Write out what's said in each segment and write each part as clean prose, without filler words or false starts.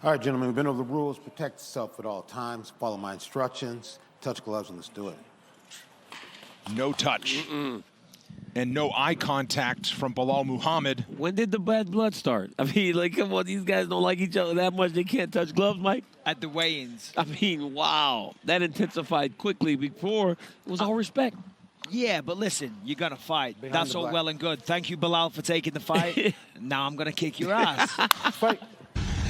All right, gentlemen, we've been over the rules. Protect yourself at all times. Follow my instructions. Touch gloves and let's do it. No touch. And no eye contact from Belal Muhammad. When did the bad blood start? I mean, like, come on, these guys don't like each other that much. They can't touch gloves, Mike. At the weigh-ins. I mean, wow. That intensified quickly. Before, it was all respect. Yeah, but listen, you're going to fight. Behind That's the all black. well and good. Thank you, Belal, for taking the fight. Now I'm going to kick your ass. Fight.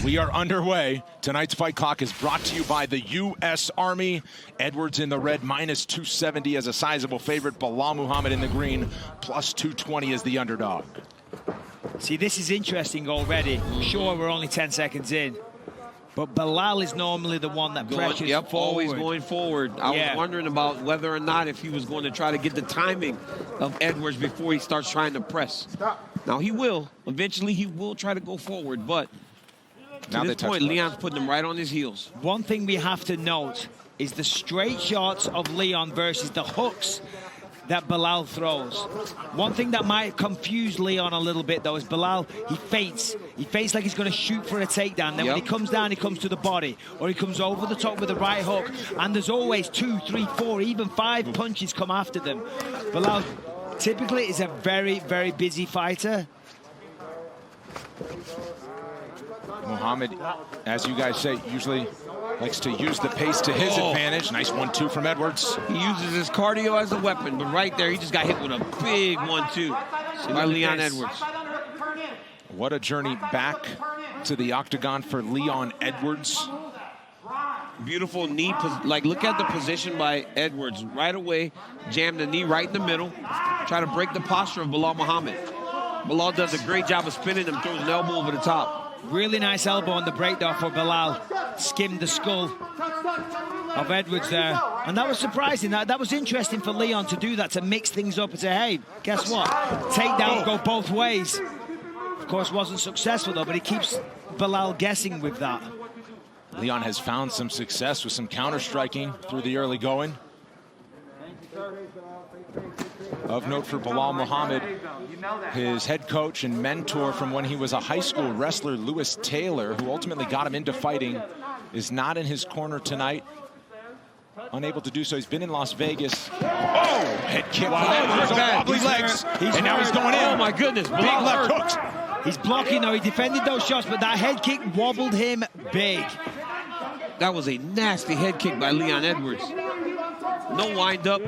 We are underway. Tonight's fight clock is brought to you by the U.S. Army. Edwards in the red, minus 270 as a sizable favorite. Belal Muhammad in the green, plus 220 as the underdog. See, this is interesting already. Sure, we're only 10 seconds in. But Belal is normally the one that pressures forward. Always going forward. I was wondering about whether or not if he was going to try to get the timing of Edwards before he starts trying to press. Now, he will. Eventually, he will try to go forward, but Now to this point, Leon's putting him right on his heels. One thing we have to note is the straight shots of Leon versus the hooks that Belal throws. One thing that might confuse Leon a little bit, though, is Belal, he feints. He feints like he's going to shoot for a takedown. Then when he comes down, he comes to the body, or he comes over the top with the right hook. And there's always 2, 3, 4, even 5 punches come after them. Belal typically is a very, very busy fighter. Muhammad, as you guys say, usually likes to use the pace to his advantage. Nice 1-2 from Edwards. He uses his cardio as a weapon, but right there, he just got hit with a big 1-2 by Leon Edwards. What a journey back to the octagon for Leon Edwards. Beautiful knee, like look at the position by Edwards. Right away, jammed the knee right in the middle, try to break the posture of Belal Muhammad. Belal does a great job of spinning him, throws an elbow over the top. Really nice elbow on the breakdown for Belal. Skimmed the skull of Edwards there. And that was surprising. That was interesting for Leon to do that, to mix things up and say, hey, guess what? Takedown go both ways. Of course, wasn't successful, though, but he keeps Belal guessing with that. Leon has found some success with some counter-striking through the early going. Of note for Belal Muhammad, his head coach and mentor from when he was a high school wrestler, Lewis Taylor, who ultimately got him into fighting, is not in his corner tonight. Unable to do so. He's been in Las Vegas. Oh, head kick. Wow, wobbly legs. And now he's going in. Oh, my goodness. Big left hooks. He's blocking, though. He defended those shots, but that head kick wobbled him big. That was a nasty head kick by Leon Edwards. No wind up.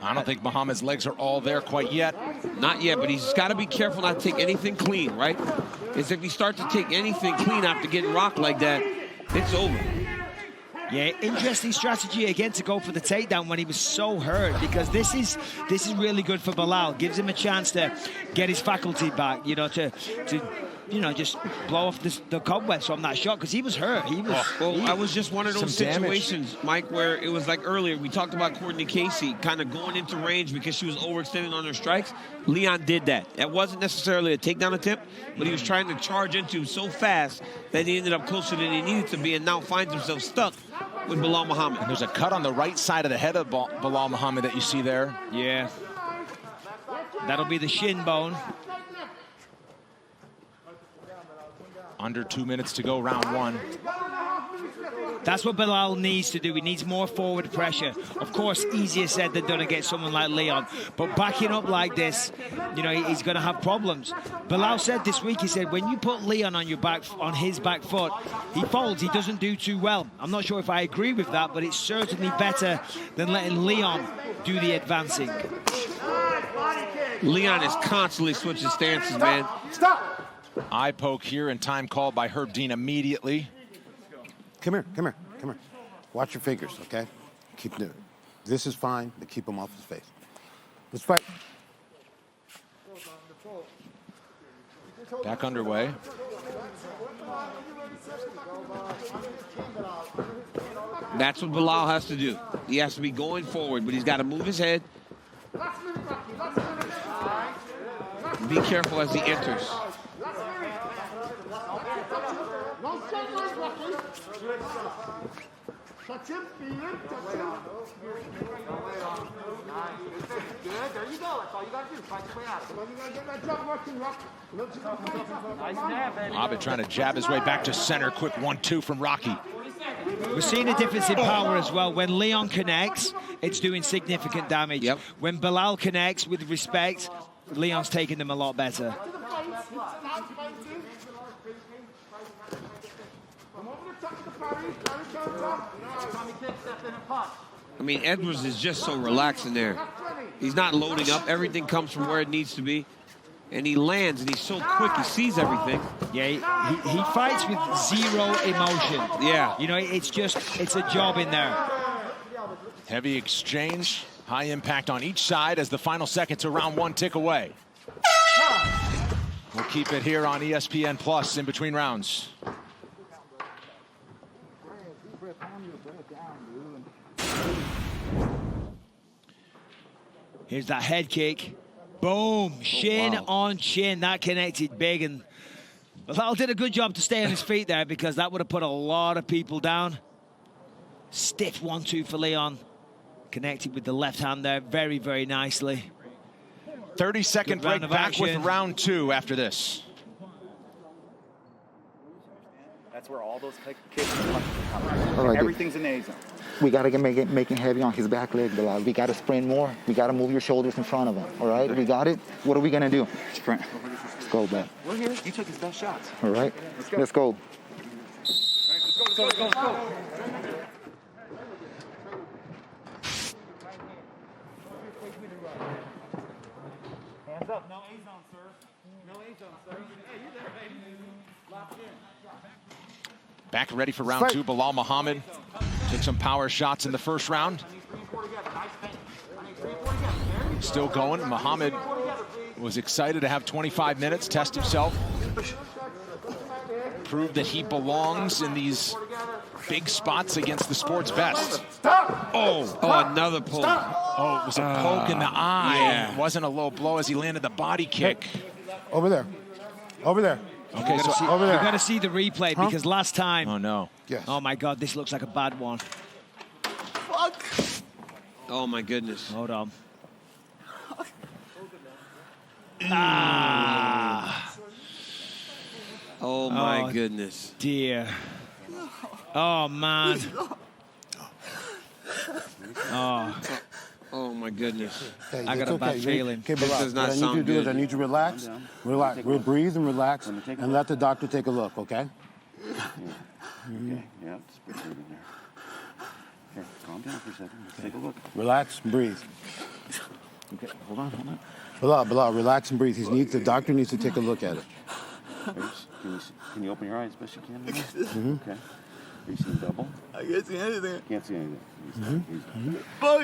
I don't think Muhammad's legs are all there quite yet. Not yet, but he's got to be careful not to take anything clean, right? Because if he starts to take anything clean after getting rocked like that, it's over. Yeah, interesting strategy again to go for the takedown when he was so hurt, because this is really good for Belal. Gives him a chance to get his faculty back, you know, to just blow off the cobwebs from that shot, because he was hurt. I was just one of those situations, Mike, where it was like earlier, we talked about Courtney Casey kind of going into range because she was overextending on her strikes. Leon did that. That wasn't necessarily a takedown attempt, but he was trying to charge into so fast that he ended up closer than he needed to be, and now finds himself stuck with Belal Muhammad. And there's a cut on the right side of the head of Belal Muhammad that you see there. Yeah. That'll be the shin bone. Under 2 minutes to go, round one. That's what Belal needs to do. He needs more forward pressure. Of course, easier said than done against someone like Leon. But backing up like this, you know, he's going to have problems. Belal said this week, he said, when you put Leon on his back foot, he folds. He doesn't do too well. I'm not sure if I agree with that, but it's certainly better than letting Leon do the advancing. Leon is constantly switching stances, man. Stop! Eye poke here, and time called by Herb Dean immediately. Come here. Watch your fingers, okay? Keep doing it. This is fine, but keep him off his face. Let's fight. Back underway. That's what Belal has to do. He has to be going forward, but he's got to move his head. Be careful as he enters. Muhammad trying to jab his way back to center. Quick 1-2 from Rocky. We're seeing a difference in power as well. When Leon connects, it's doing significant damage. Yep. When Bilal connects with respect, Leon's taking them a lot better. I mean, Edwards is just so relaxed in there. He's not loading up. Everything comes from where it needs to be. And he lands, and he's so quick. He sees everything. Yeah, he fights with zero emotion. Yeah. You know, it's a job in there. Heavy exchange. High impact on each side as the final seconds of round 1 tick away. We'll keep it here on ESPN Plus in between rounds. Here's that head kick. Boom. Shin on chin. That connected big. And Bilal did a good job to stay on his feet there because that would have put a lot of people down. Stiff 1-2 for Leon. Connected with the left hand there very, very nicely. 30-second break back with round 2 after this. That's where all those kicks are coming. Right, everything's in the A zone. We got to make it heavy on his back leg, Bilal. We got to sprint more. We got to move your shoulders in front of him, all right? We got it? What are we going to do? Sprint. Let's go, man. We're here. You took his best shots. All right? Let's go. Let's go. Hands up. No A zone, sir. No A zone, sir. Hey, you there, baby. Locked in. Back ready for round 2. Bilal Muhammad took some power shots in the first round. Still going. Muhammad was excited to have 25 minutes, test himself. Prove that he belongs in these big spots against the sport's best. Oh, another poke. Oh, it was a poke in the eye. Yeah. It wasn't a low blow as he landed the body kick. Over there. Over there. Okay, so over there. You've got to see the replay because last time. Oh, no. Yes. Oh, my God, this looks like a bad one. Fuck. Oh, my goodness. Hold on. Ah. Oh, my goodness. Dear. Oh, man. Oh. Oh, my goodness. Hey, I got a bad feeling. Okay, This Bilal, does not what I need you sound to do is good. I need you to relax. Relax. We'll breathe and relax and let the doctor take a look, okay? Okay, yeah, just breathe in there. Here, calm down for a second. Let's take a look. Relax and breathe. Okay, hold on. Bilal, relax and breathe. The doctor needs to take a look at it. Can you open your eyes as best you can? Okay. Are you seeing double? I can't see anything. Can't see anything. Fuck.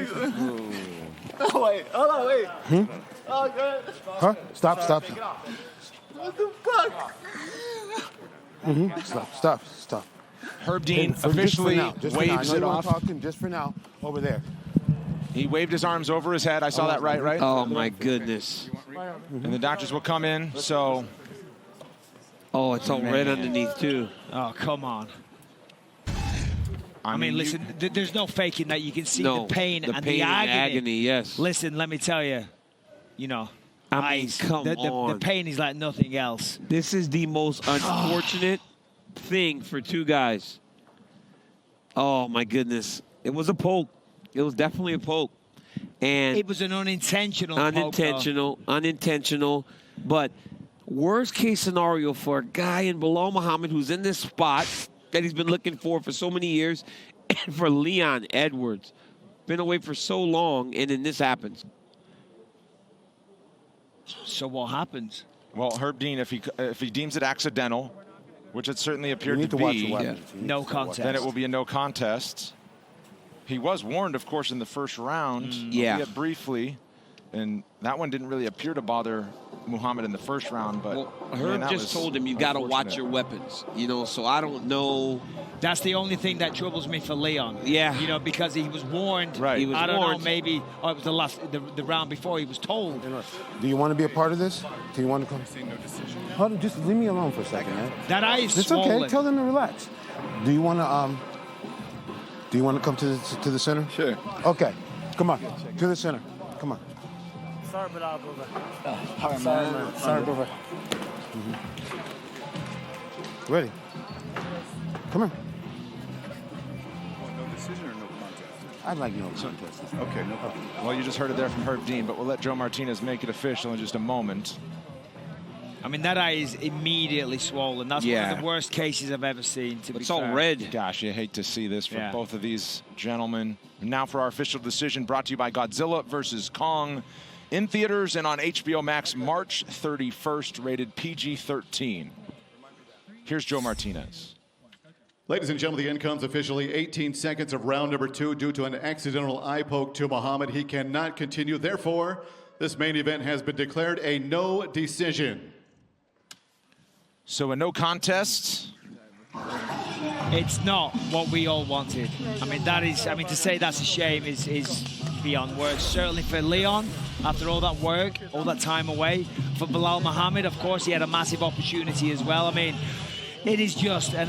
Oh, wait. Hold on, wait. Oh, God. Huh? Stop. What the fuck? Stop. Herb Dean Just for officially now. Just for now. waves I know it you wanna off. talk to him just for now. Over there. He waved his arms over his head. I saw that right? Oh, my goodness. And the doctors will come in, so... Oh, it's all red underneath, too. Oh, come on. I mean, listen, there's no faking that. You can see the pain and the agony. Yes. Listen, let me tell you, you know, I mean, come on. The pain is like nothing else. This is the most unfortunate thing for two guys. Oh, my goodness. It was a poke. It was definitely a poke. And it was an unintentional unintentional. But worst case scenario for a guy in Bilal Muhammad who's in this spot that he's been looking for so many years, and for Leon Edwards, been away for so long, and then this happens. So what happens? Well, Herb Dean, if he deems it accidental, which it certainly appeared to to watch be, the weapons. No contest. then it will be a no contest. He was warned, of course, in the first round, albeit briefly, and that one didn't really appear to bother Muhammad in the first round. But Herb just told him you got to watch your weapons, you know. So I don't know. That's the only thing that troubles me for Leon. Yeah, you know, because he was warned. Right. He was I don't warned. know. Maybe it was the round before he was told. Do you want to be a part of this? Do you want to come? Hold on, just leave me alone for a second, man. That eye is It's swollen. okay. Tell them to relax. Do you want to come to the center? Sure. Okay. Come on. To the center. Come on. Sorry, Bilal, brother. All right, Sorry, man. Sorry, brother. Ready? Come here. No decision or no contest? I'd like no contest. Okay, no problem. Well, you just heard it there from Herb Dean, but we'll let Joe Martinez make it official in just a moment. I mean, that eye is immediately swollen. That's one Yeah. of the worst cases I've ever seen, to be It's all fair. red. Gosh, you hate to see this from Yeah. both of these gentlemen. Now for our official decision, brought to you by Godzilla vs. Kong. In theaters and on HBO Max, March 31st, rated PG-13. Here's Joe Martinez. Ladies and gentlemen, the end comes officially 18 seconds of round number 2 due to an accidental eye poke to Muhammad. He cannot continue. Therefore, this main event has been declared a no decision. So a no contest. It's not what we all wanted. I mean, to say that's a shame is beyond words. Certainly for Leon, after all that work, all that time away. For Bilal Muhammad, of course, he had a massive opportunity as well. I mean, it is just an